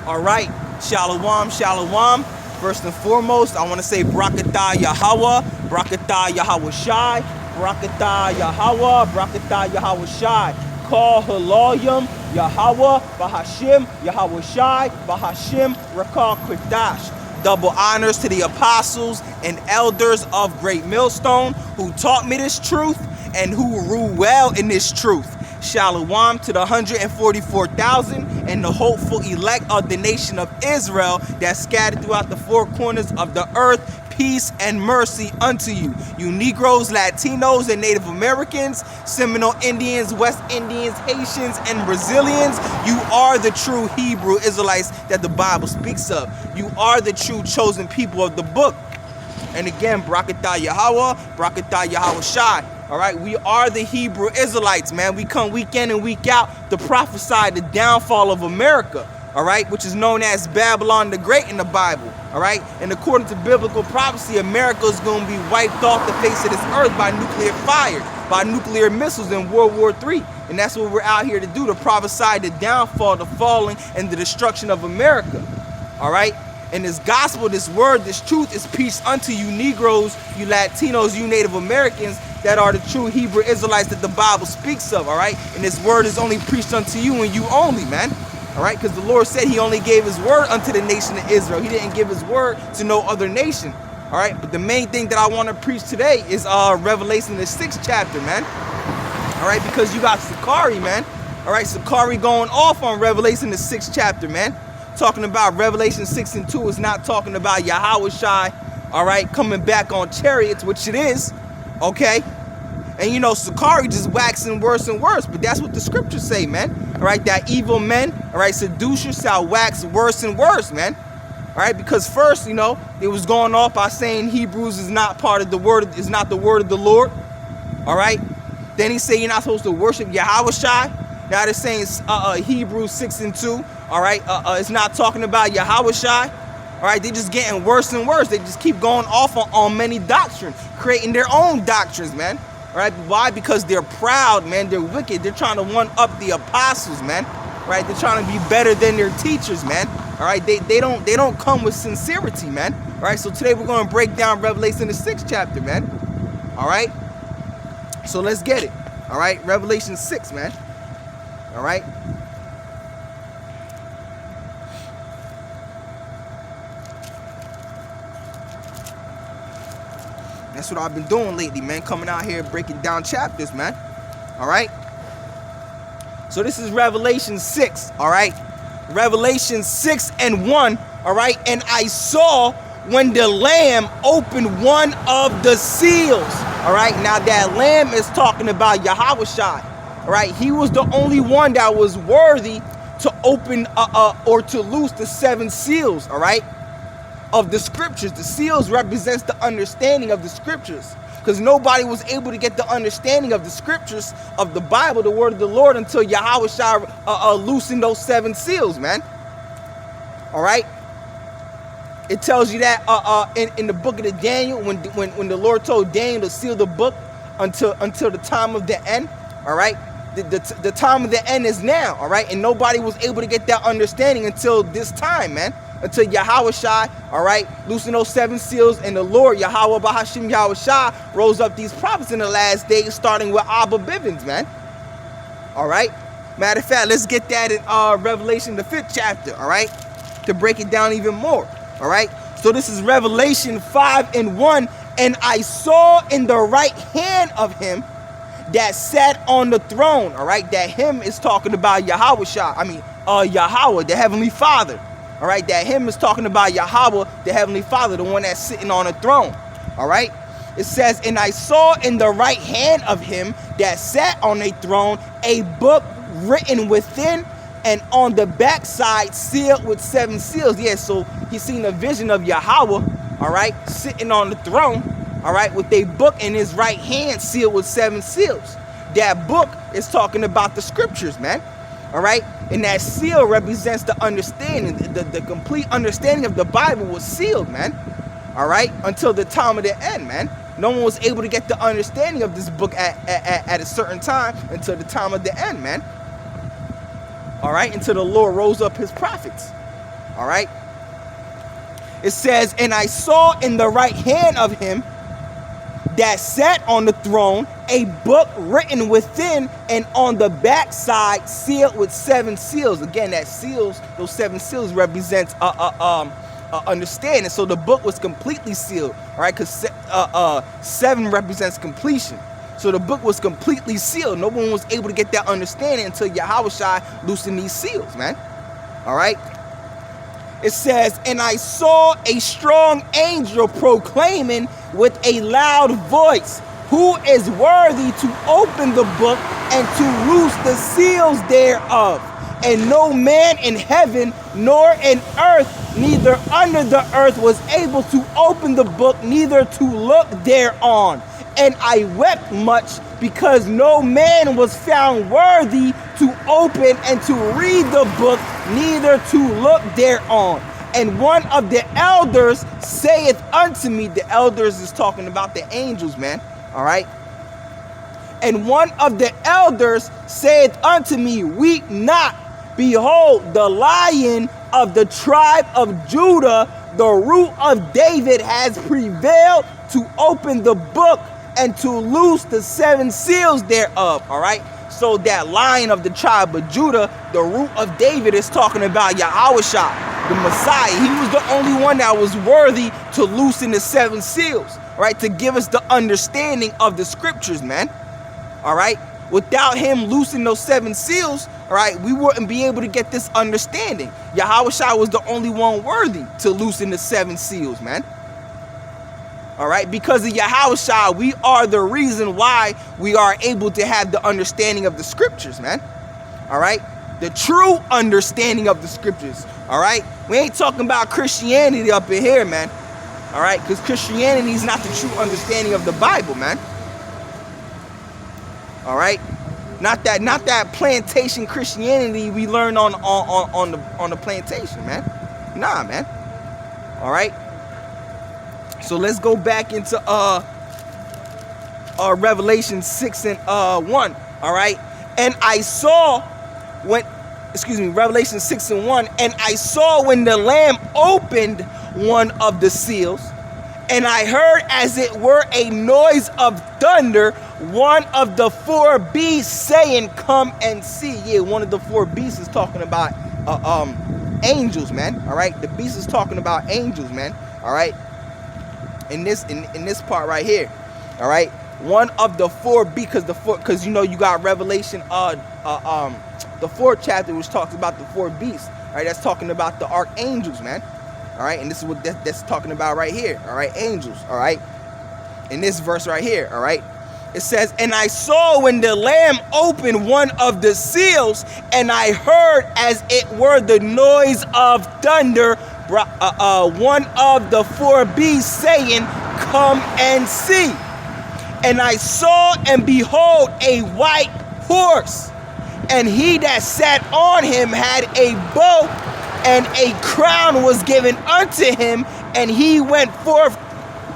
All right, shalom, shalom. First and foremost, I want to say Brakatah Yahweh, Brakatah Yahweh Shai, Brakatah Yahweh, Brakatah Yahweh Shai. Call Halayim Yahweh, Bahashim, Yahweh Shai, Bahashim, Rakal Kritash. Double honors to the apostles and elders of Great Millstone who taught me this truth and who rule well in this truth. Shalom to the 144,000 and the hopeful elect of the nation of Israel that scattered throughout the four corners of the earth. Peace and mercy unto you. You Negroes, Latinos, and Native Americans, Seminole Indians, West Indians, Haitians, and Brazilians, you are the true Hebrew Israelites that the Bible speaks of. You are the true chosen people of the book. And again, Brakatah Yahweh, Brakatah Yahweh Shai. All right, we are the Hebrew Israelites, man. We come week in and week out to prophesy the downfall of America, all right, which is known as Babylon the Great in the Bible, all right? And according to biblical prophecy, America is going to be wiped off the face of this earth by nuclear fire, by nuclear missiles in World War III. And that's what we're out here to do, to prophesy the downfall, the falling, and the destruction of America, all right? And this gospel, this word, this truth is preached unto you Negroes, you Latinos, you Native Americans that are the true Hebrew Israelites that the Bible speaks of, all right? And this word is only preached unto you and you only, man, all right? Because the Lord said he only gave his word unto the nation of Israel. He didn't give his word to no other nation, all right? But the main thing that I want to preach today is Revelation the 6th chapter, man, all right? Because you got Sakari, man, all right? Sakari going off on Revelation the 6th chapter, man. Talking about Revelation 6 and 2 is not talking about Yahweh Shai, all right, coming back on chariots, which it is, okay? And you know, Sakari just waxing worse and worse, but that's what the scriptures say, man, all right? That evil men, all right, seducers shall wax worse and worse, man, all right? Because first, you know, it was going off by saying Hebrews is not part of the word, is not the word of the Lord, all right? Then he said you're not supposed to worship Yahweh Shai. Now they're saying Hebrews 6 and 2, all right? It's not talking about Yahweh Shai, all right? They're just getting worse and worse. They just keep going off on many doctrines, creating their own doctrines, man, all right? Why? Because they're proud, man. They're wicked. They're trying to one-up the apostles, man, right? They're trying to be better than their teachers, man, all right? They don't come with sincerity, man, all right? So today we're going to break down Revelation the 6th chapter, man, all right? So let's get it, all right? Revelation 6, man. All right. That's what I've been doing lately, man. Coming out here breaking down chapters, man. All right. So this is Revelation 6. All right. Revelation 6 and 1. All right. And I saw when the Lamb opened one of the seals. All right. Now that Lamb is talking about Yahweh Shai. All right, he was the only one that was worthy to open or to loose the 7 seals, all right, of the scriptures. The seals represents the understanding of the scriptures, because nobody was able to get the understanding of the scriptures of the Bible, the word of the Lord, until Yahweh Shai loosened those 7 seals, man. All right. It tells you that in the book of the Daniel, when the Lord told Daniel to seal the book until the time of the end, all right. The time of the end is now, all right? And nobody was able to get that understanding until this time, man. Until Yahweh Shai, all right, loosened those 7 seals, and the Lord, Yahweh Bahashim Yahweh Shai, rose up these prophets in the last days, starting with Abba Bivens, man. All right? Matter of fact, let's get that in Revelation, the 5th chapter, all right? To break it down even more, all right? So this is Revelation 5 and 1. And I saw in the right hand of him that sat on the throne, all right? That him is talking about Yahweh Shai. I mean, Yahweh, the Heavenly Father, all right? That him is talking about Yahweh, the Heavenly Father, the one that's sitting on a throne, all right? It says, and I saw in the right hand of him that sat on a throne a book written within and on the backside sealed with 7 seals. Yeah, so he's seen a vision of Yahweh, all right, sitting on the throne, all right, with a book in his right hand sealed with 7 seals. That book is talking about the scriptures, man. All right. And that seal represents the understanding, the complete understanding of the Bible was sealed, man. All right. Until the time of the end, man. No one was able to get the understanding of this book at a certain time until the time of the end, man. All right. Until the Lord rose up his prophets. All right. It says, and I saw in the right hand of him that sat on the throne a book written within and on the backside sealed with 7 seals. Again, that seals, those 7 seals represents understanding. So the book was completely sealed, all right? Because 7 represents completion. So the book was completely sealed. No one was able to get that understanding until Yahushua loosened these seals, man. All right. It says, and I saw a strong angel proclaiming with a loud voice, who is worthy to open the book and to loose the seals thereof? And no man in heaven nor in earth, neither under the earth, was able to open the book, neither to look thereon. And I wept much, because no man was found worthy to open and to read the book, neither to look thereon. And one of the elders saith unto me, the elders is talking about the angels, man. All right. And one of the elders saith unto me, weep not. Behold, the Lion of the tribe of Judah, the root of David, has prevailed to open the book and to loose the 7 seals thereof. All right. So that Lion of the tribe of Judah, the root of David, is talking about Yahushua, the Messiah. He was the only one that was worthy to loosen the 7 seals, right? To give us the understanding of the scriptures, man. All right. Without him loosening those 7 seals, all right, we wouldn't be able to get this understanding. Yahushua was the only one worthy to loosen the 7 seals, man. All right, because of Yahushua, we are the reason why we are able to have the understanding of the scriptures, man. All right, the true understanding of the scriptures. All right, we ain't talking about Christianity up in here, man. All right, because Christianity is not the true understanding of the Bible, man. All right, not that plantation Christianity we learned on the plantation, man. Nah, man. All right. So let's go back into Revelation 6 and 1. All right. And I saw Revelation 6 and 1. And I saw when the Lamb opened one of the seals, and I heard as it were a noise of thunder, one of the 4 beasts saying, come and see. Yeah, one of the 4 beasts is talking about angels, man. All right. The beast is talking about angels, man. All right. In this part right here, all right, one of the 4 because you know you got Revelation the 4th chapter, which talks about the 4 beasts, all right? That's talking about the archangels, man. All right, and this is what that's talking about right here. All right, angels. All right, in this verse right here. All right, it says, and I saw when the Lamb opened one of the seals, and I heard as it were the noise of thunder, one of the 4 beasts saying, come and see. And I saw, and behold, a white horse, and he that sat on him had a bow, and a crown was given unto him, and he went forth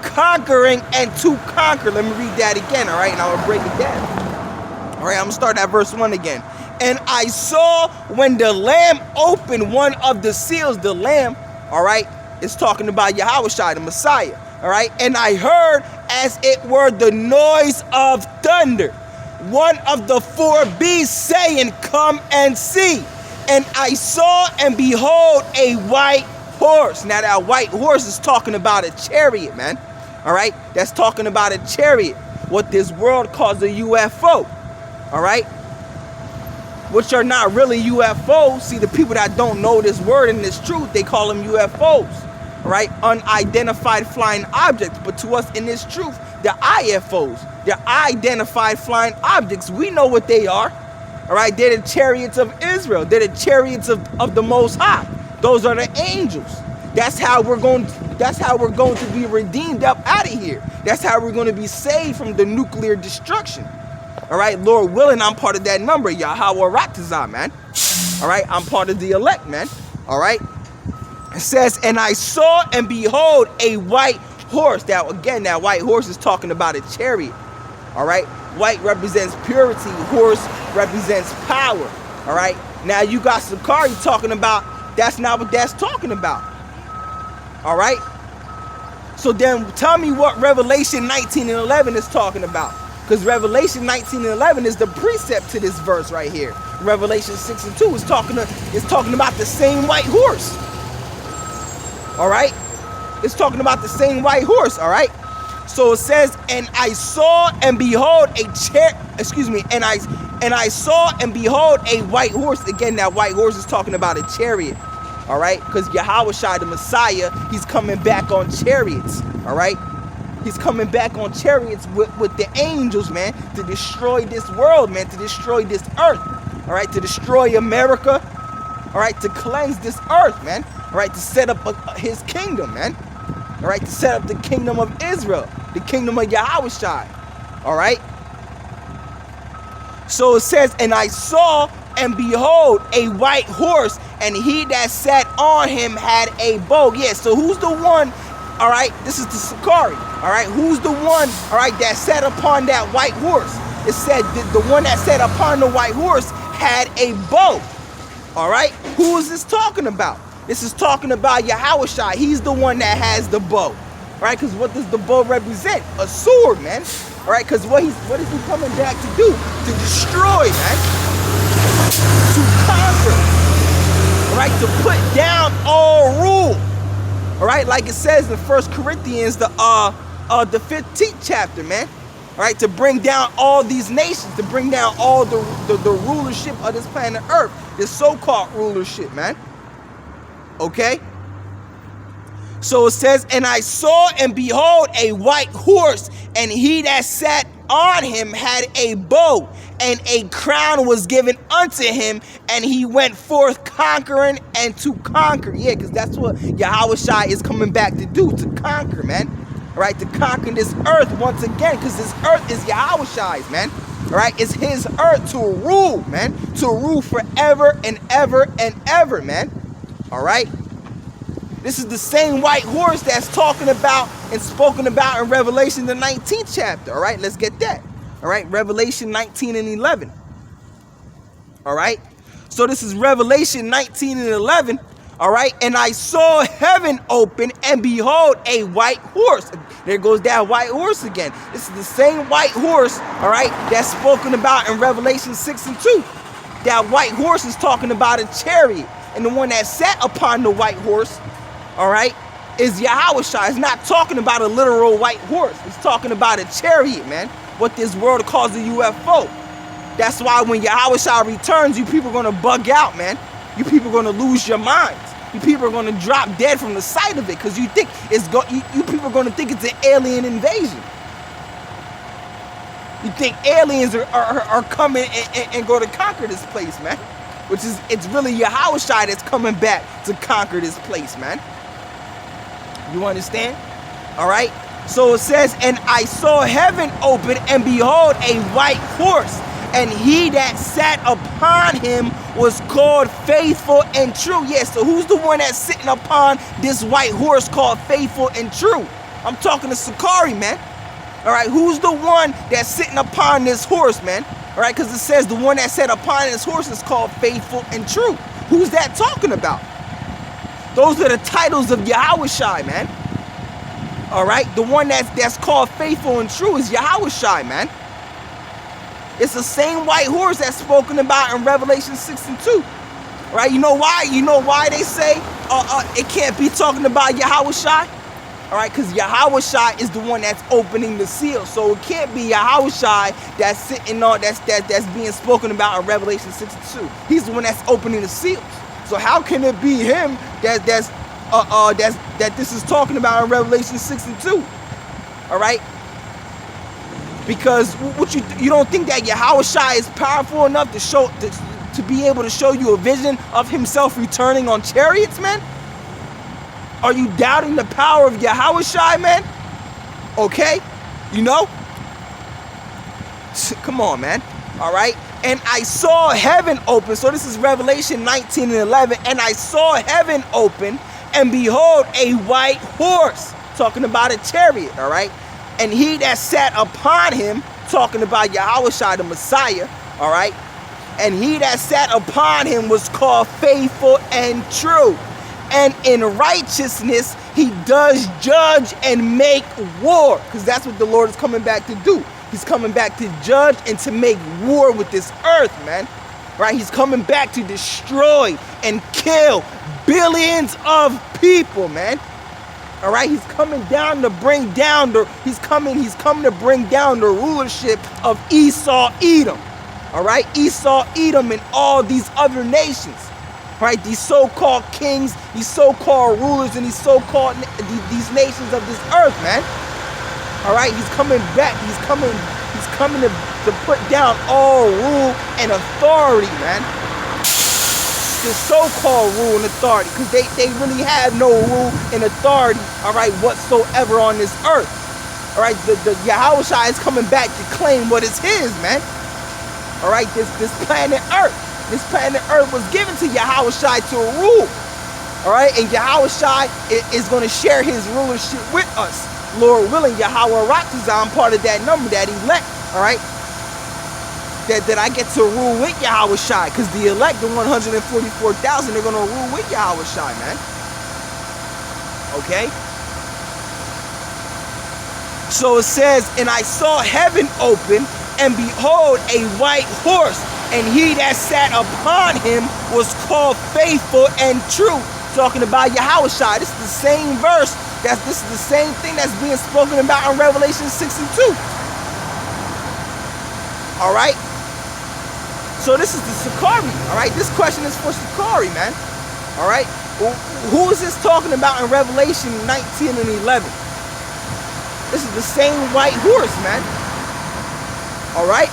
conquering and to conquer. Let me read that again, all right, and I will break it down. All right, I'm gonna start at verse 1 again. And I saw when the Lamb opened one of the seals, the Lamb, all right, it's talking about Yahushua, the Messiah. All right. And I heard as it were the noise of thunder, one of the 4 beasts saying, come and see. And I saw, and behold, a white horse. Now that white horse is talking about a chariot, man. All right. That's talking about a chariot, what this world calls a UFO. All right. Which are not really UFOs. See, the people that don't know this word and this truth, they call them UFOs, all right? Unidentified flying objects. But to us in this truth, they're IFOs. They're identified flying objects. We know what they are, all right? They're the chariots of Israel. They're the chariots of the Most High. Those are the angels. That's how we're going to be redeemed up out of here. That's how we're going to be saved from the nuclear destruction. All right, Lord willing, I'm part of that number, Yahweh Ratazah, man. All right, I'm part of the elect, man. All right. It says, and I saw, and behold, a white horse. Now, again, that white horse is talking about a chariot. All right. White represents purity. Horse represents power. All right. Now, you got Sakari talking about That's not what that's talking about. All right? So then tell me what Revelation 19 and 11 is talking about. Because Revelation 19 and 11 is the precept to this verse right here. Revelation 6 and 2 is talking about the same white horse. All right? It's talking about the same white horse, all right? So it says, and I saw and behold and I saw and behold a white horse. Again, that white horse is talking about a chariot. All right, because Yahushua, the Messiah, he's coming back on chariots. All right, he's coming back on chariots with the angels, man, to destroy this world, man, to destroy this earth. All right, to destroy America. All right, to cleanse this earth, man. All right, to set up his kingdom, man. All right, to set up the kingdom of Israel, the kingdom of Yahushua. All right. So it says, and I saw and behold a white horse, and he that sat on him had a bow. Yeah, so who's the one, all right, this is the Sakari, all right, who's the one, all right, that sat upon that white horse? It said the one that sat upon the white horse had a bow, all right? Who is this talking about? This is talking about Yahushua. He's the one that has the bow, right? Because what does the bow represent? A sword, man. All right, because what is he coming back to do? To destroy, man. To conquer. All right, to put down all rule. All right, like it says in 1 Corinthians, the 15th chapter, man. All right, to bring down all these nations, to bring down all the rulership of this planet Earth, this so-called rulership, man. Okay? So it says, and I saw and behold a white horse, and he that sat on him had a bow, and a crown was given unto him, and he went forth conquering and to conquer. Yeah, because that's what Yahushua is coming back to do, to conquer, man. All right, to conquer this earth once again, because this earth is Yahushua's, man. All right, it's his earth to rule, man, to rule forever and ever and ever, man. All right. This is the same white horse that's talking about and spoken about in Revelation, the 19th chapter. All right, let's get that. All right, Revelation 19 and 11. All right, so this is Revelation 19 and 11. All right, and I saw heaven open, and behold, a white horse. There goes that white horse again. This is the same white horse, all right, that's spoken about in Revelation 6 and 2. That white horse is talking about a chariot, and the one that sat upon the white horse, all right, is Yahushua. It's not talking about a literal white horse. It's talking about a chariot, man. What this world calls a UFO. That's why when Yahushua returns, you people are going to bug out, man. You people are going to lose your minds. You people are going to drop dead from the sight of it because you think you people are going to think it's an alien invasion. You think aliens are coming and going to conquer this place, man. Which is, it's really Yahushua that's coming back to conquer this place, man. You understand? All right. So it says, and I saw heaven open, and behold, a white horse, and he that sat upon him was called Faithful and True. Yes, so who's the one that's sitting upon this white horse called Faithful and True? I'm talking to Sakari, man. All right, who's the one that's sitting upon this horse, man? All right, because it says the one that sat upon this horse is called Faithful and True. Who's that talking about? Those are the titles of Yahushua, man. All right, the one that's called Faithful and True is Yahushua, man. It's the same white horse that's spoken about in Revelation 6 and 2. All right, you know why? You know why they say it can't be talking about Yahushua? All right, because Yahushua is the one that's opening the seal. So it can't be Yahushua that's sitting on, that's being spoken about in Revelation 6 and 2. He's the one that's opening the seals. So how can it be him that this is talking about in Revelation 6 and 2? All right? Because what you don't think that Yahushua is powerful enough to be able to show you a vision of himself returning on chariots, man? Are you doubting the power of Yahushua, man? Okay? You know? Come on, man. All right? And I saw heaven open. So this is Revelation 19 and 11. And I saw heaven open, and behold, a white horse. Talking about a chariot, all right? And he that sat upon him, talking about Yahushua, the Messiah, all right? And he that sat upon him was called faithful and true. And in righteousness he does judge and make war. Because that's what the Lord is coming back to do. He's coming back to judge and to make war with this earth, man. Right? He's coming back to destroy and kill billions of people, man. All right, he's coming down to bring down he's coming to bring down the rulership of Esau, Edom. All right, Esau, Edom, and all these other nations. Right, these so-called kings, these so-called rulers, and these so-called these nations of this earth, man. All right, he's coming back. He's coming to put down all rule and authority, man. The so-called rule and authority, because they really have no rule and authority, all right, whatsoever on this earth. All right, the Yahushua is coming back to claim what is his, man. All right, this planet Earth. This planet Earth was given to Yahushua to rule. All right, and Yahushua is going to share his rulership with us. Lord willing, Yahweh Rakhtazah, I'm part of that number, that elect, all right? That I get to rule with Yahushua, because the elect, the 144,000, they're going to rule with Yahushua, man. Okay? So it says, and I saw heaven open, and behold, a white horse, and he that sat upon him was called faithful and true. Talking about Yahushua. This is the same verse. This is the same thing that's being spoken about in Revelation 6 and 2. All right? So this is the Sakari, all right? This question is for Sakari, man. All right? Who is this talking about in Revelation 19 and 11? This is the same white horse, man. All right?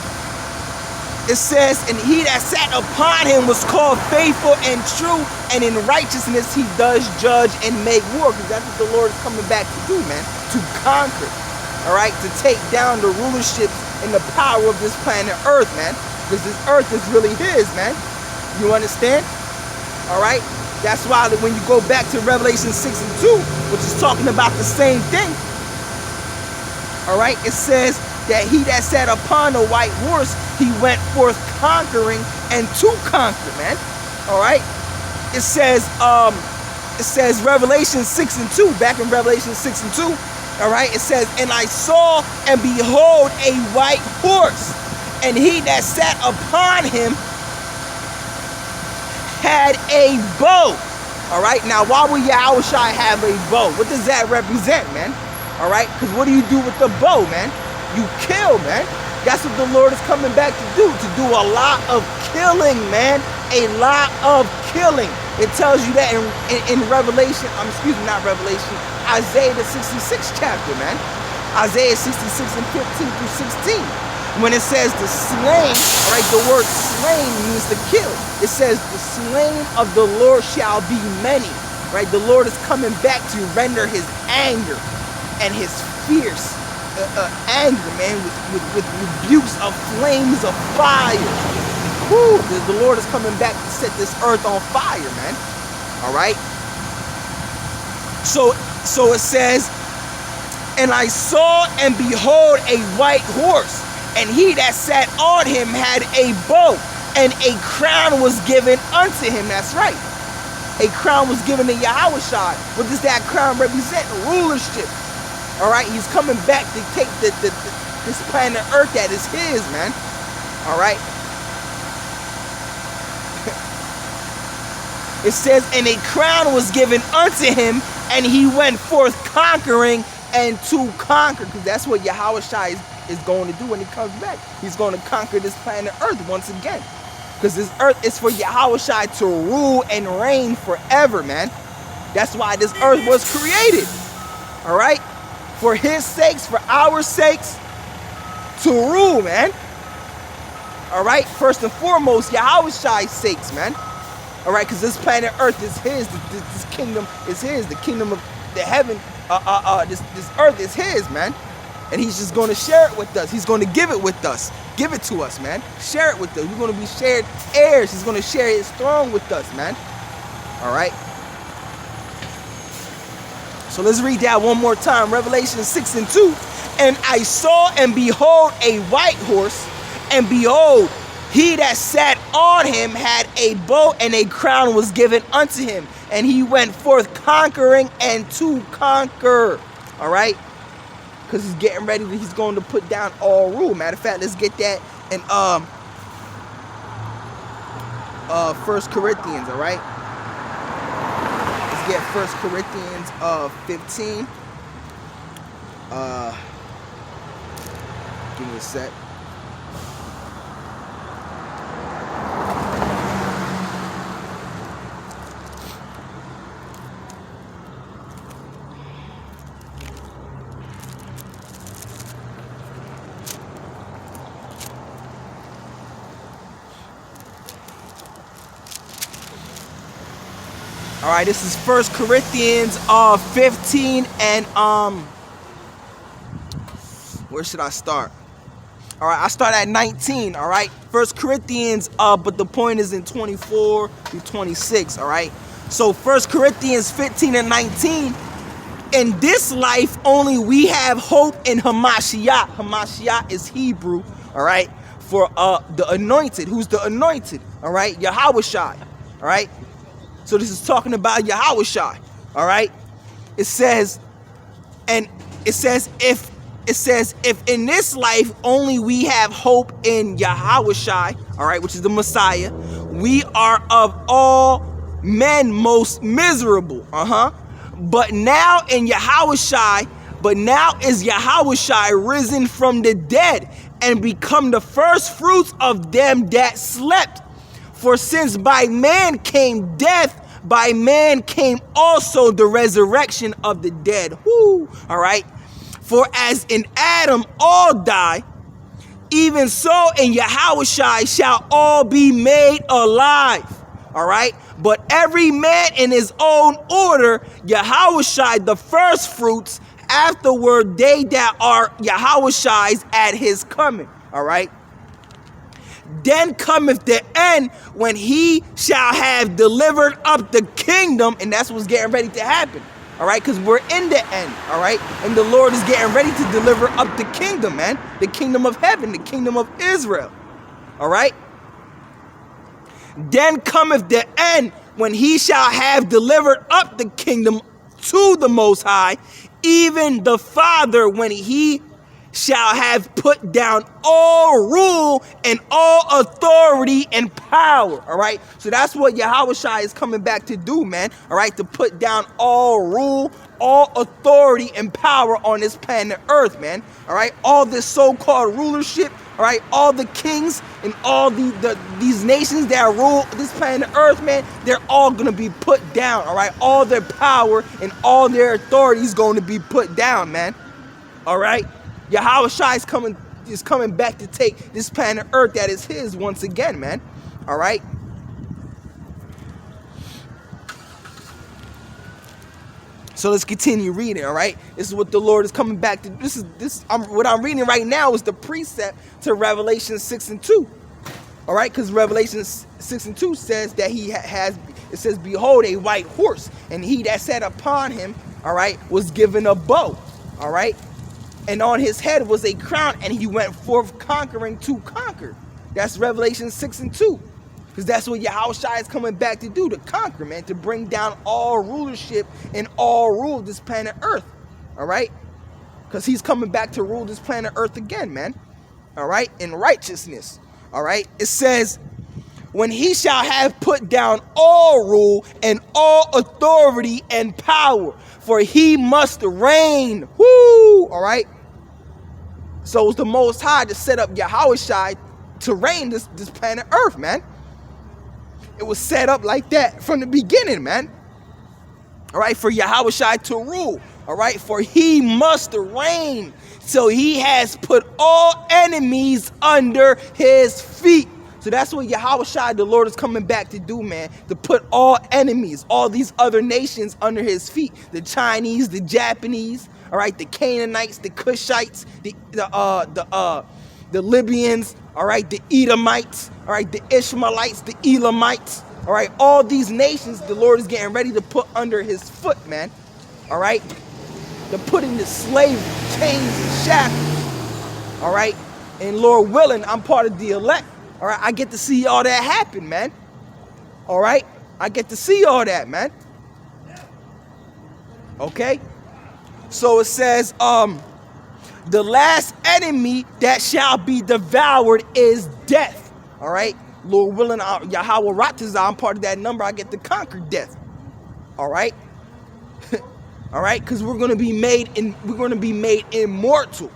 It says, and he that sat upon him was called faithful and true, and in righteousness he does judge and make war. Because that's what the Lord is coming back to do, man. To conquer, all right? To take down the rulership and the power of this planet Earth, man. Because this earth is really his, man. You understand? All right? That's why when you go back to Revelation 6 and 2, which is talking about the same thing, all right, it says that he that sat upon a white horse, he went forth conquering and to conquer, man. All right? It says Revelation 6 and 2, back in Revelation 6 and 2, all right, it says, and I saw and behold a white horse, and he that sat upon him had a bow. All right, now why would Yahushua have a bow? What does that represent, man? All right, because what do you do with the bow, man? You kill, man. That's what the Lord is coming back to do a lot of killing, man. A lot of killing. It tells you that in Revelation, not Revelation, Isaiah the 66th chapter, man. Isaiah 66 and 15 through 16. When it says the slain, all right, the word slain means to kill. It says the slain of the Lord shall be many, right? The Lord is coming back to render his anger and his fierce anger, man, with rebukes of flames of fire. Woo, the Lord is coming back to set this earth on fire, man. All right? So it says, and I saw and behold a white horse, and he that sat on him had a bow, and a crown was given unto him. That's right. A crown was given to Yahushua. What does that crown represent? Rulership. All right, he's coming back to take this planet Earth that is his, man. All right. It says, and a crown was given unto him, and he went forth conquering and to conquer. Because that's what Yahushua is going to do when he comes back. He's going to conquer this planet Earth once again. Because this earth is for Yahushua to rule and reign forever, man. That's why this earth was created. All right? For his sakes, for our sakes, to rule, man. All right? First and foremost, Yahushua's sakes, man. All right? Because this planet Earth is his. This kingdom is his. The kingdom of the heaven, this earth is his, man. And he's just going to share it with us. He's going to give it with us. Give it to us, man. Share it with us. We're going to be shared heirs. He's going to share his throne with us, man. All right? So let's read that one more time. Revelation 6 and 2. And I saw and behold a white horse, and behold, he that sat on him had a bow, and a crown was given unto him. And he went forth conquering and to conquer. All right? Because he's getting ready. He's going to put down all rule. Matter of fact, let's get that in 1 Corinthians, all right? Let's get 1 Corinthians 15. Give me a sec. All right, this is 1 Corinthians 15 and where should I start? All right, I start at 19, all right? 1 Corinthians, but the point is in 24 through 26, all right? So 1 Corinthians 15 and 19, in this life only we have hope in Hamashiach. Hamashiach is Hebrew, all right? For the anointed. Who's the anointed? All right? Yahawashi, all right? So this is talking about Yahawashi, all right? It says if in this life only we have hope in Yahawashi, all right, which is the Messiah, we are of all men most miserable, But now is Yahawashi risen from the dead and become the first fruits of them that slept. For since by man came death, by man came also the resurrection of the dead. Woo! All right. For as in Adam all die, even so in Yahawashi shall all be made alive. All right. But every man in his own order, Yahawashi the first fruits, afterward they that are Yahawashi's at his coming. All right. Then cometh the end, when he shall have delivered up the kingdom, and that's what's getting ready to happen, all right? Because we're in the end, all right? And the Lord is getting ready to deliver up the kingdom, man. The kingdom of heaven, the kingdom of Israel, all right? Then cometh the end, when he shall have delivered up the kingdom to the Most High, even the Father, when he shall have put down all rule and all authority and power, all right? So that's what Yahawashi is coming back to do, man, all right? To put down all rule, all authority and power on this planet Earth, man, all right? All this so-called rulership, all right? All the kings and all these nations that rule this planet Earth, man, they're all going to be put down, all right? All their power and all their authority is going to be put down, man, all right? Yahawashi is coming back to take this planet Earth that is his once again, man. All right. So let's continue reading. All right. This is what the Lord is coming back to. What I'm reading right now is the precept to Revelation 6 and 2. All right, because Revelation 6 and 2 says that it says, behold, a white horse, and he that sat upon him, all right, was given a bow. All right. And on his head was a crown, and he went forth conquering to conquer. That's Revelation 6 and 2. Because that's what Yahawashi is coming back to do, to conquer, man. To bring down all rulership and all rule this planet Earth. All right? Because he's coming back to rule this planet Earth again, man. All right? In righteousness. All right? It says, when he shall have put down all rule and all authority and power, for he must reign. Woo! All right? So it's the Most High to set up Yahawashi to reign this planet Earth, man. It was set up like that from the beginning, man. All right, for Yahawashi to rule. All right, for he must reign. So he has put all enemies under his feet. So that's what Yahawashi, the Lord, is coming back to do, man. To put all enemies, all these other nations under his feet. The Chinese, the Japanese, all right, the Canaanites, the Cushites, the Libyans, all right, the Edomites, all right, the Ishmaelites, the Elamites, all right, all these nations the Lord is getting ready to put under his foot, man, all right, to put into slavery, chains and shackles, all right, and Lord willing, I'm part of the elect, All right, I get to see all that happen, man. All right, I get to see all that, man. Okay, so it says, the last enemy that shall be devoured is death. All right, Lord willing, Yahweh Ratazah, I'm part of that number. I get to conquer death. All right, all right, because we're gonna be made immortal.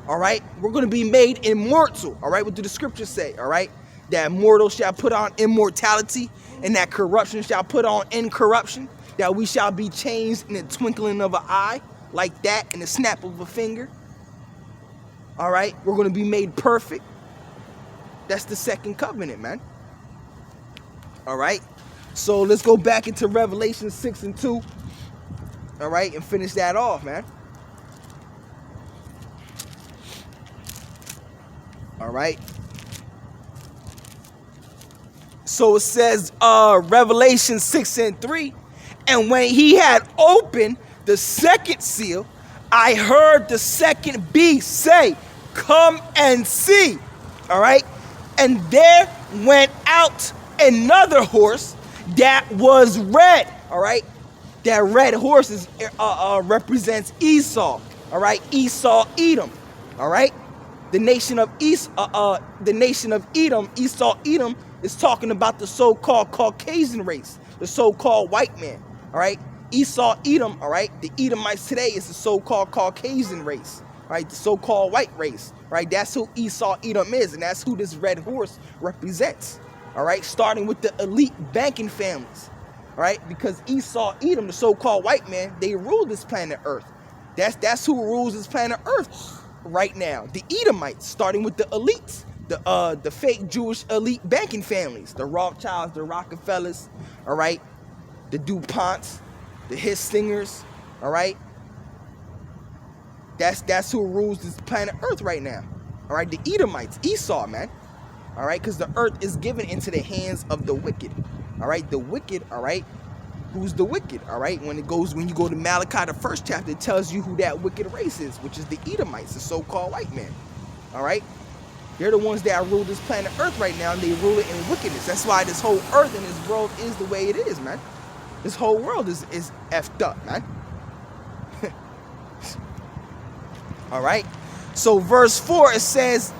All right, we're gonna be made immortal. All right, what do the scriptures say? All right, that mortal shall put on immortality, and that corruption shall put on incorruption. That we shall be changed in the twinkling of an eye, like that, in the snap of a finger. All right, we're going to be made perfect. That's the second covenant, man. All right, so let's go back into Revelation 6 and 2. All right, and finish that off, man. All right. So it says, Revelation 6 and 3. And when he had opened the second seal, I heard the second beast say, come and see. All right. And there went out another horse that was red. All right. That red horse is, represents Esau. All right. Esau, Edom. All right. The nation of Edom, Esau, Edom, is talking about the so-called Caucasian race, the so-called white man. All right, Esau, Edom. All right, the Edomites today is the so-called Caucasian race. All right, the so-called white race. Right, that's who Esau, Edom is, and that's who this red horse represents. All right, starting with the elite banking families. All right, because Esau, Edom, the so-called white man, they rule this planet Earth. That's who rules this planet Earth right now. The Edomites, starting with the elites, the fake Jewish elite banking families, the Rothschilds, the Rockefellers. All right. The DuPonts, the Hissingers, all right? That's who rules this planet Earth right now. All right, the Edomites, Esau, man. All right, because the earth is given into the hands of the wicked. All right, the wicked, all right? Who's the wicked? All right, when you go to Malachi, the first chapter, it tells you who that wicked race is, which is the Edomites, the so-called white man. All right? They're the ones that rule this planet Earth right now, and they rule it in wickedness. That's why this whole earth and this world is the way it is, man. This whole world is effed up, man. All right. So verse 4, it says,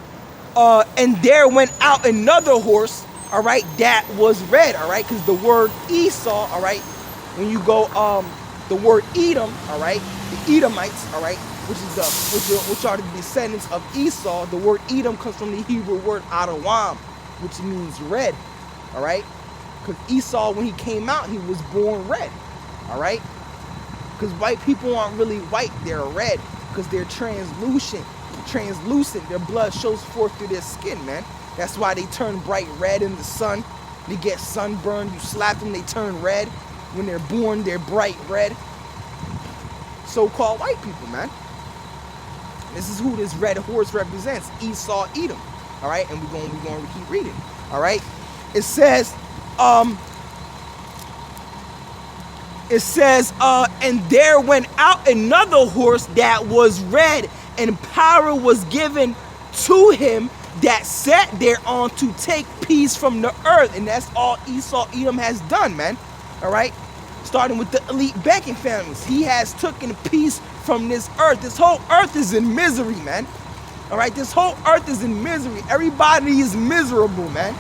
and there went out another horse, all right, that was red, all right, because the word Esau, all right, when you go, the word Edom, all right, the Edomites, all right, which are the descendants of Esau. The word Edom comes from the Hebrew word Adawam, which means red, all right. Because Esau, when he came out, he was born red, all right? Because white people aren't really white, they're red, because they're translucent. Their blood shows forth through their skin, man. That's why they turn bright red in the sun. They get sunburned, you slap them, they turn red. When they're born, they're bright red. So-called white people, man. This is who this red horse represents, Esau, Edom, all right? And we're going to keep reading, all right? It says, and there went out another horse that was red, and power was given to him that sat thereon to take peace from the earth. And that's all Esau, Edom has done, man. All right? Starting with the elite banking families. He has taken peace from this earth. This whole earth is in misery, man. All right? This whole earth is in misery. Everybody is miserable, man.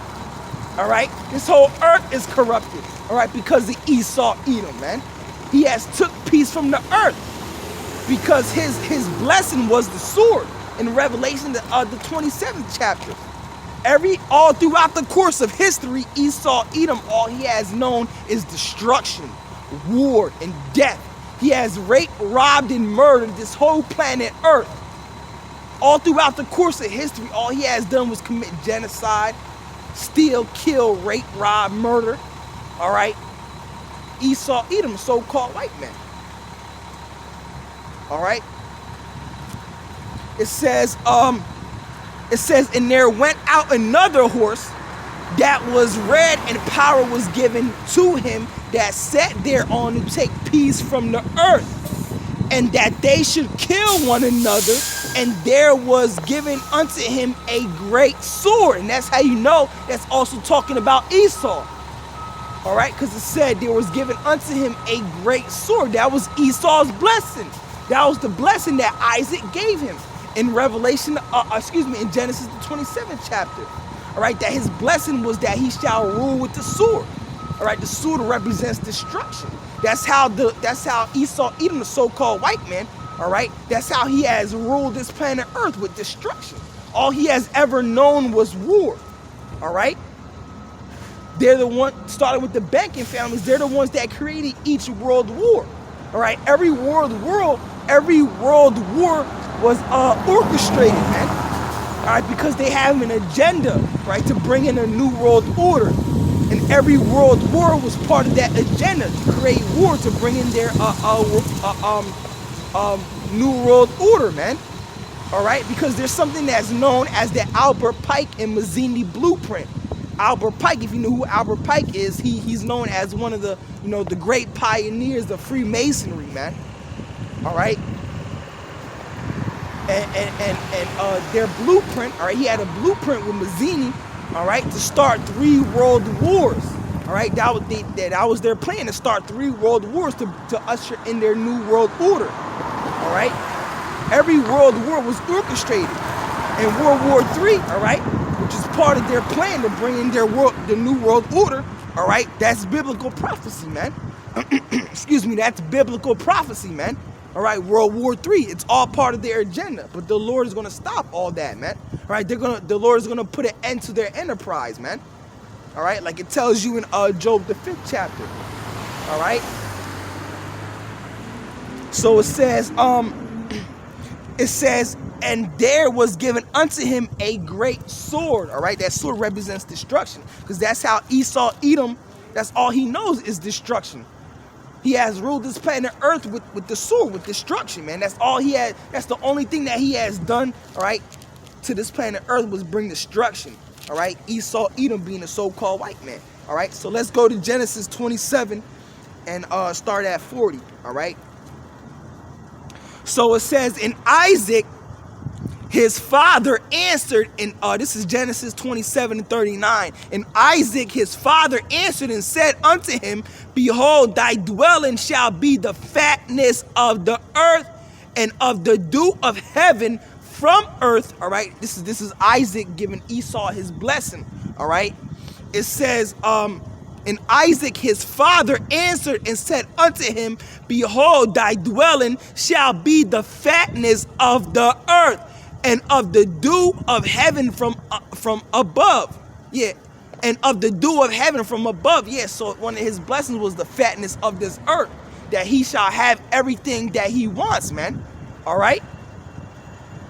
All right, this whole earth is corrupted. All right, because of Esau, Edom, man. He has took peace from the earth because his blessing was the sword in Revelation, the 27th chapter. All throughout the course of history, Esau, Edom, all he has known is destruction, war, and death. He has raped, robbed, and murdered this whole planet Earth. All throughout the course of history, all he has done was commit genocide, steal, kill, rape, rob, murder. All right. Esau, Edom, so-called white man. All right. It says, and there went out another horse that was red, and power was given to him that sat thereon to take peace from the earth. and that they should kill one another, and there was given unto him a great sword. And that's how you know that's also talking about Esau. All right, because it said there was given unto him a great sword. That was Esau's blessing. That was the blessing that Isaac gave him in in Genesis the 27th chapter. All right, that his blessing was that he shall rule with the sword. All right, the sword represents destruction. That's how Esau, Edom, the so-called white man, all right, that's how he has ruled this planet Earth, with destruction. All he has ever known was war. All right. They're the one, started with the banking families, they're the ones that created each world war. All right, every world war was orchestrated, man. All right, because they have an agenda, right, to bring in a new world order. And every world war was part of that agenda, to create war, to bring in their new world order, man. All right, because there's something that's known as the Albert Pike and Mazzini blueprint. Albert Pike, if you know who Albert Pike is, he's known as one of the, the great pioneers of Freemasonry, man. All right. And their blueprint, all right, he had a blueprint with Mazzini, all right, to start 3 world wars. All right, that was their plan, to start 3 world wars to usher in their new world order. All right. Every world war was orchestrated. And World War III, all right, which is part of their plan to bring in the new world order, all right, that's biblical prophecy, man. Excuse me, that's biblical prophecy, man. All right, World War III, it's all part of their agenda, but the Lord is going to stop all that, man. All right, the Lord is going to put an end to their enterprise, man. All right, like it tells you in Job the 5th chapter. All right. So it says, and there was given unto him a great sword. All right, that sword represents destruction, because that's how Esau, Edom, that's all he knows is destruction. He has ruled this planet Earth with the sword, with destruction, man. That's all he had. That's the only thing that he has done, all right, to this planet Earth, was bring destruction. All right, Esau, Edom being a so-called white man. All right, so let's go to Genesis 27 and start at 40. All right. So it says, and Isaac, his father, answered, and this is Genesis 27 and 39. And Isaac, his father, answered and said unto him, behold, thy dwelling shall be the fatness of the earth and of the dew of heaven from earth. All right, this is Isaac giving Esau his blessing. All right, it says, and Isaac his father answered and said unto him, behold, thy dwelling shall be the fatness of the earth and of the dew of heaven from above. Yeah, and of the dew of heaven from above. Yeah, so one of his blessings was the fatness of this earth, that he shall have everything that he wants, man. All right.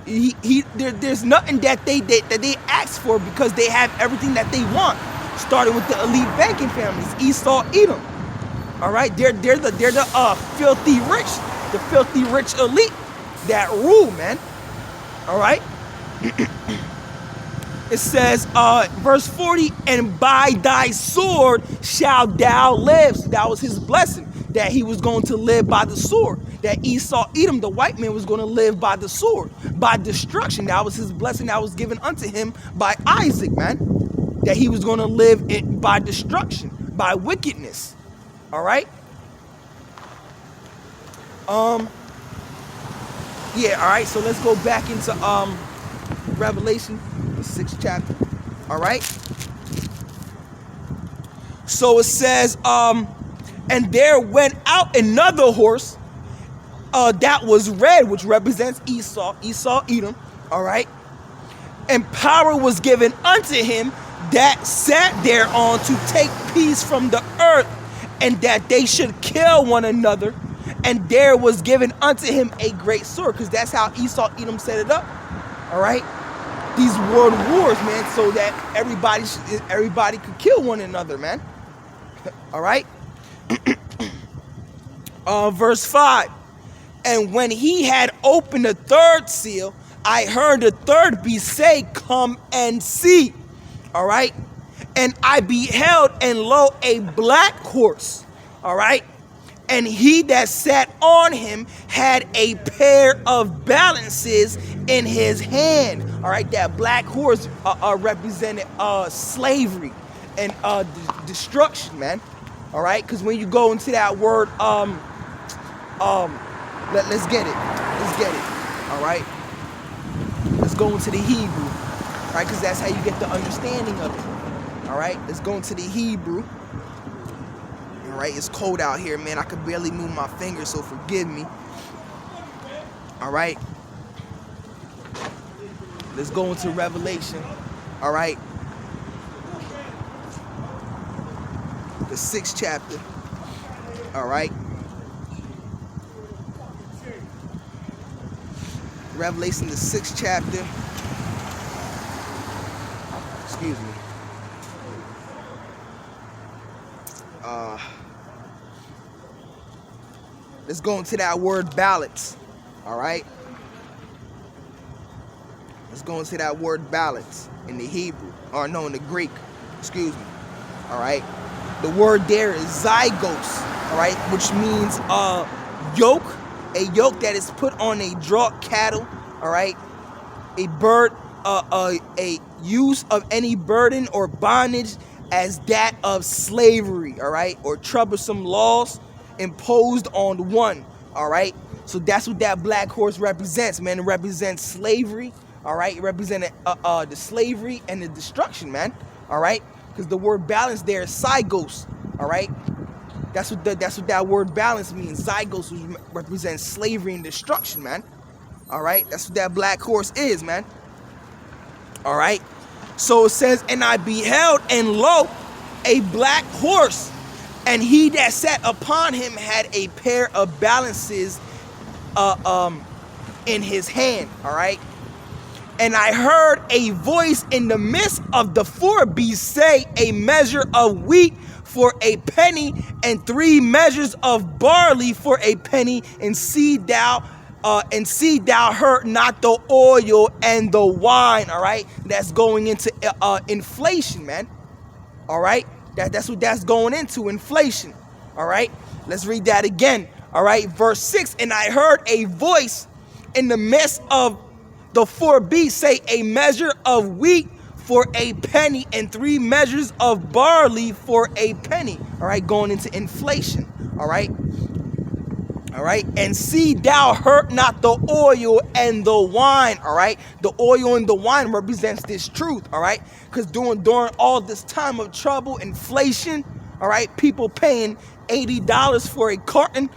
There's nothing that they ask for, because they have everything that they want. Starting with the elite banking families, Esau, Edom. All right, they're the filthy rich elite that rule, man. All right. It says, verse 40, and by thy sword shalt thou live. So that was his blessing, that he was going to live by the sword. That Esau, Edom, the white man, was going to live by the sword, by destruction. That was his blessing that was given unto him by Isaac, man. That he was going to live by destruction, by wickedness. All right. Yeah. All right. So let's go back into Revelation, the 6th chapter. All right. So it says, and there went out another horse that was red, which represents Esau, Edom. All right. And power was given unto him that sat thereon to take peace from the earth, and that they should kill one another. And there was given unto him a great sword, because that's how Esau, Edom set it up. All right, these world wars, man, so that everybody could kill one another, man. All right. Verse 5. And when he had opened the 3rd seal, I heard the 3rd beast say, come and see. All right. And I beheld, and lo, a black horse. All right. And he that sat on him had a pair of balances in his hand. All right, that black horse represented slavery and destruction, man. All right, because when you go into that word, let's get it. Let's get it. All right, let's go into the Hebrew. All right, because that's how you get the understanding of it. All right, let's go into the Hebrew. All right, it's cold out here, man. I could barely move my fingers, so forgive me. All right, let's go into Revelation. All right, the 6th chapter. All right, Revelation, the 6th chapter. Excuse me. Let's go into that word balance. All right. Let's go into that word balance in the Hebrew, or no, in the Greek. Excuse me. All right. The word there is zygos. All right, which means yoke, a yoke that is put on a draught cattle. All right, a bird, a use of any burden or bondage as that of slavery. All right, or troublesome laws imposed on one. All right, so that's what that black horse represents, man. It represents slavery. All right, it represented the slavery and the destruction, man. All right, because the word balance there is zygos. All right, that's what that word balance means. Zygos, which represents slavery and destruction, man. All right, that's what that black horse is, man. All right, so it says, and I beheld, and lo, a black horse, and he that sat upon him had a pair of balances in his hand. All right, and I heard a voice in the midst of the four beasts say, a measure of wheat for a penny, and 3 measures of barley for a penny, and see thou hurt not the oil and the wine. All right, that's going into inflation, man. All right, that's what that's going into, inflation. All right, let's read that again. All right, verse 6, and I heard a voice in the midst of the 4 beasts say, a measure of wheat for a penny, and 3 measures of barley for a penny. All right, going into inflation. All right. All right, and see thou hurt not the oil and the wine. All right, the oil and the wine represents this truth. All right, because during all this time of trouble, inflation. All right, people paying $80 for a carton.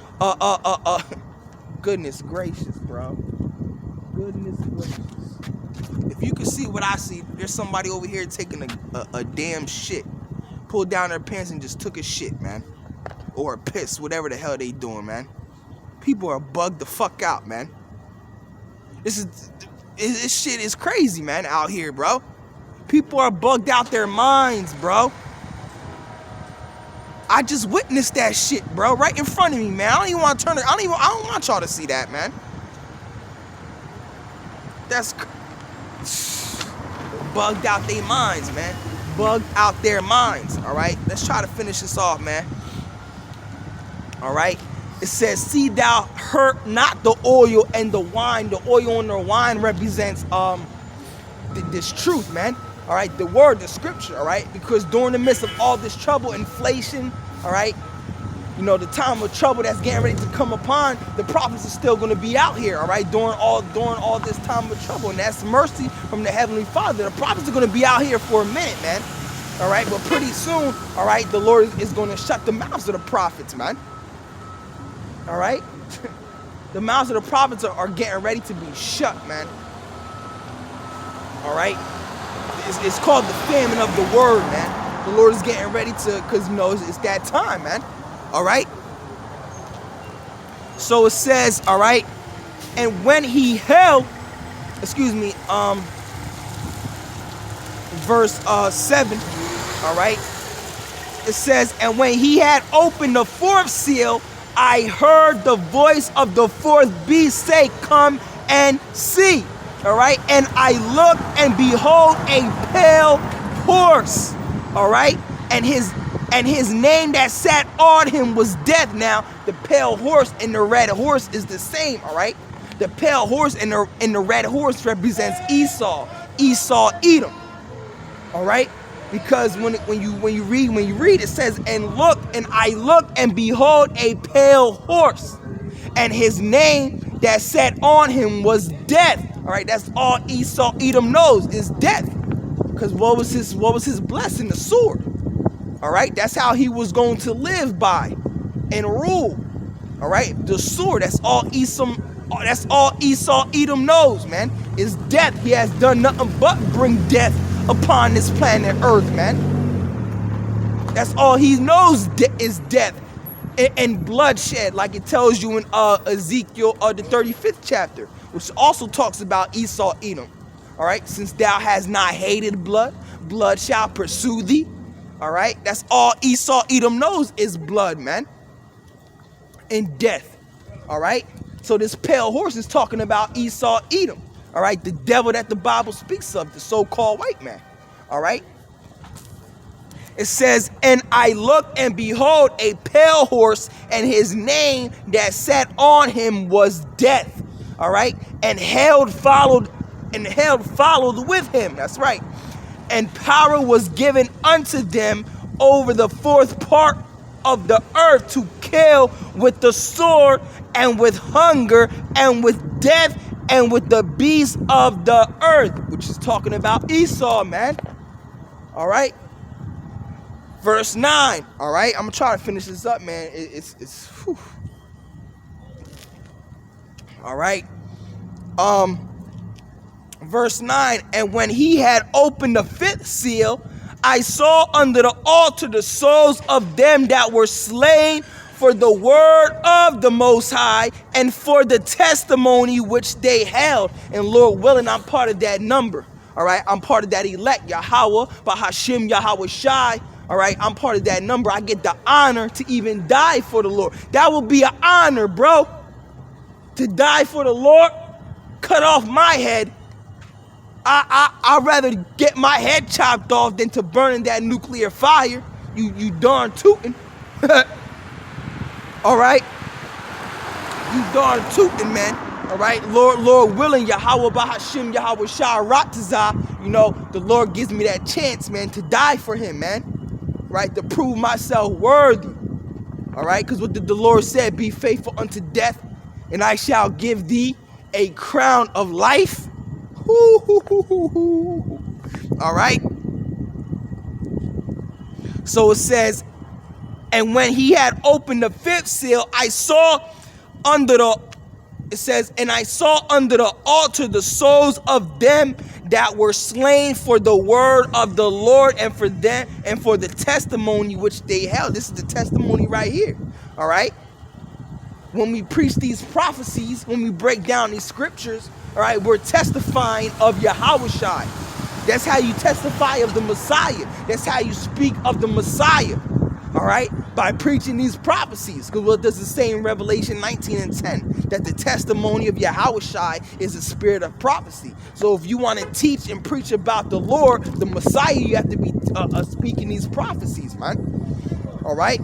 Goodness gracious, bro. Goodness gracious. If you could see what I see, there's somebody over here taking a damn shit. Pulled down their pants and just took a shit, man, or a piss, whatever the hell they doing, man. People are bugged the fuck out, man. This shit is crazy, man, out here, bro. People are bugged out their minds, bro. I just witnessed that shit, bro, right in front of me, man. I don't even want to turn it. I don't want y'all to see that, man. That's bugged out their minds, man. Bugged out their minds. All right, let's try to finish this off, man. All right. It says, see thou hurt not the oil and the wine. The oil and the wine represents this truth, man. All right, the word, the scripture, all right? Because during the midst of all this trouble, inflation, all right, you know, the time of trouble that's getting ready to come upon, the prophets are still going to be out here, all right, during all this time of trouble. And that's mercy from the Heavenly Father. The prophets are going to be out here for a minute, man. All right, but pretty soon, all right, the Lord is going to shut the mouths of the prophets, man. All right, the mouths of the prophets are getting ready to be shut, man. All right, it's called the famine of the word, man. The Lord is getting ready to, because you know it's that time, man. All right. So it says, all right, and when he held, verse 7. All right, it says, and when he had opened the 4th seal, I heard the voice of the 4th beast say, come and see. All right. And I looked, and behold, a pale horse. All right. And his And his name that sat on him was Death. Now, the pale horse and the red horse is the same, all right? The pale horse and the red horse represents Esau, Edom, all right? Because when you read, it says, and I looked, and behold, a pale horse, and his name that sat on him was Death. All right, that's all Edom knows is death. Because what was his blessing? The sword. All right, that's how he was going to live by and rule. All right, the sword. That's all Esau Edom knows, man, is death. He has done nothing but bring death upon this planet Earth, man. That's all he knows is death and bloodshed, like it tells you in Ezekiel, the 35th chapter, which also talks about Esau Edom. All right, since thou hast not hated blood, blood shall pursue thee. All right, that's all Esau Edom knows is blood, man, and death. All right, so this pale horse is talking about Esau Edom. All right, the devil that the Bible speaks of, the so-called white man. All right, it says, and I looked, and behold, a pale horse, and his name that sat on him was Death. All right, and hell followed with him. That's right. And power was given unto them over the fourth part of the earth to kill with the sword, and with hunger, and with death, and with the beasts of the earth, which is talking about Esau, man. All right. Verse 9. All right. I'm going to try to finish this up, man. It's whew. All right. Verse 9, and when he had opened the fifth seal, I saw under the altar the souls of them that were slain for the word of the Most High and for the testimony which they held. And Lord willing, I'm part of that number. All right, I'm part of that elect, Yahweh, Bahashim, Yahweh Shai. All right, I'm part of that number. I get the honor to even die for the Lord. That will be an honor, bro, to die for the Lord. Cut off my head. I'd rather get my head chopped off than to burn in that nuclear fire. You darn tootin'. All right? You darn tootin', man. All right? Lord willing, Yahweh Bahashim, Yahweh Shah Ratazah, you know, the Lord gives me that chance, man, to die for him, man. Right? To prove myself worthy. All right? Because what the Lord said, be faithful unto death, and I shall give thee a crown of life. All right. So it says, and when he had opened the fifth seal, I saw under the altar the souls of them that were slain for the word of the Lord and for them and for the testimony which they held. This is the testimony right here. All right. When we preach these prophecies, when we break down these scriptures, all right, we're testifying of Yahweh Shai. That's how you testify of the Messiah. That's how you speak of the Messiah, all right, by preaching these prophecies. Because what does it say in Revelation 19 and 10? That the testimony of Yahweh Shai is the spirit of prophecy. So if you want to teach and preach about the Lord, the Messiah, you have to be speaking these prophecies, man. All right.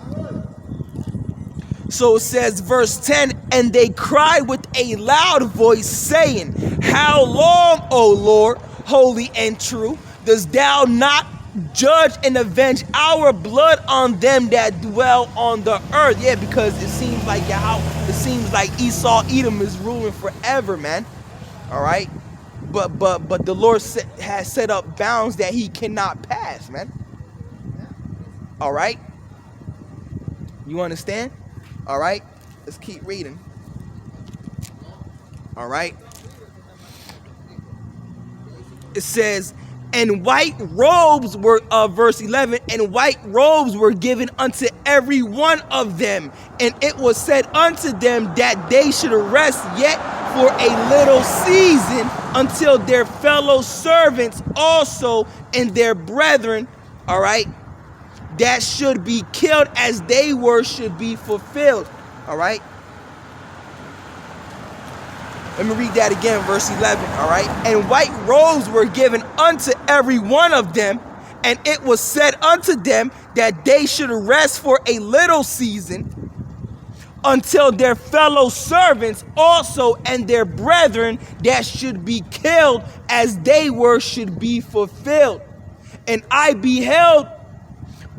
So it says, verse 10, and they cried with a loud voice, saying, how long, O Lord, holy and true, dost thou not judge and avenge our blood on them that dwell on the earth? Yeah, because it seems like Esau Edom is ruling forever, man. All right, but the Lord has set up bounds that he cannot pass, man. All right, you understand? All right, let's keep reading. All right. It says, and white robes were, verse 11, and white robes were given unto every one of them. And it was said unto them that they should rest yet for a little season until their fellow servants also and their brethren, all right, that should be killed as they were should be fulfilled. All right. Let me read that again, verse 11. All right. And white robes were given unto every one of them. And it was said unto them that they should rest for a little season, until their fellow servants also and their brethren that should be killed as they were should be fulfilled. And I beheld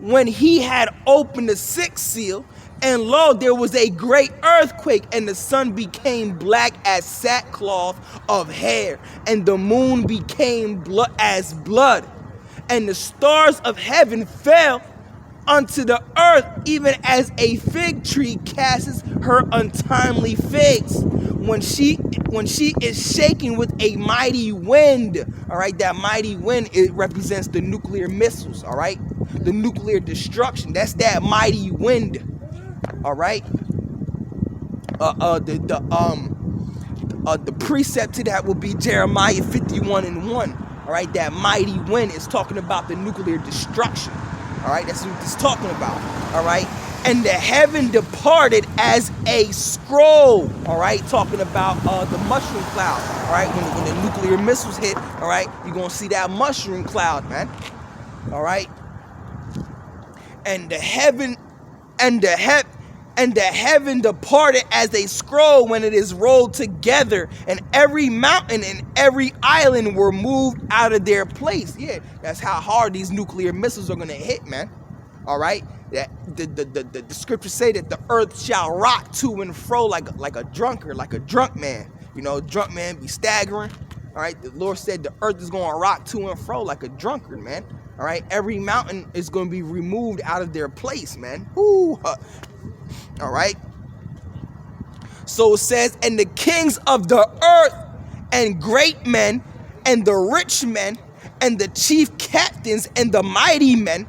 when he had opened the sixth seal, and lo, there was a great earthquake, and the sun became black as sackcloth of hair, and the moon became as blood, and the stars of heaven fell unto the earth, even as a fig tree casts her untimely figs when she is shaken with a mighty wind. All right, that mighty wind, it represents the nuclear missiles. All right, the nuclear destruction. That's that mighty wind. All right. The precept to that will be Jeremiah 51:1. All right, that mighty wind is talking about the nuclear destruction. All right, that's what it's talking about. All right, and the heaven departed as a scroll. All right, talking about the mushroom cloud. All right, when the nuclear missiles hit, all right, you're gonna see that mushroom cloud, man. All right, and the heaven departed as a scroll when it is rolled together, and every mountain and every island were moved out of their place. Yeah, that's how hard these nuclear missiles are gonna hit, man. All right, that the scriptures say that the earth shall rock to and fro like a drunkard, like a drunk man. You know, drunk man be staggering. All right, the Lord said the earth is gonna rock to and fro like a drunkard, man. All right, every mountain is gonna be removed out of their place, man. Ooh. All right. So it says, and the kings of the earth, and great men, and the rich men, and the chief captains, and the mighty men,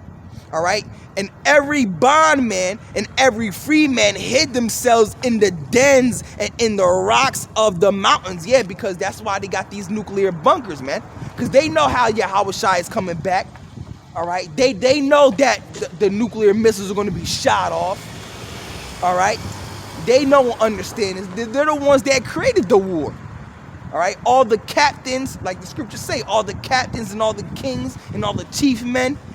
all right, and every bondman and every free man hid themselves in the dens and in the rocks of the mountains. Yeah, because that's why they got these nuclear bunkers, man. Because they know how Yahweh Shai is coming back. All right, they know that the nuclear missiles are going to be shot off. All right, they know and understand this. They're the ones that created the war. All right, all the captains, like the scriptures say, all the captains and all the kings and all the chief men,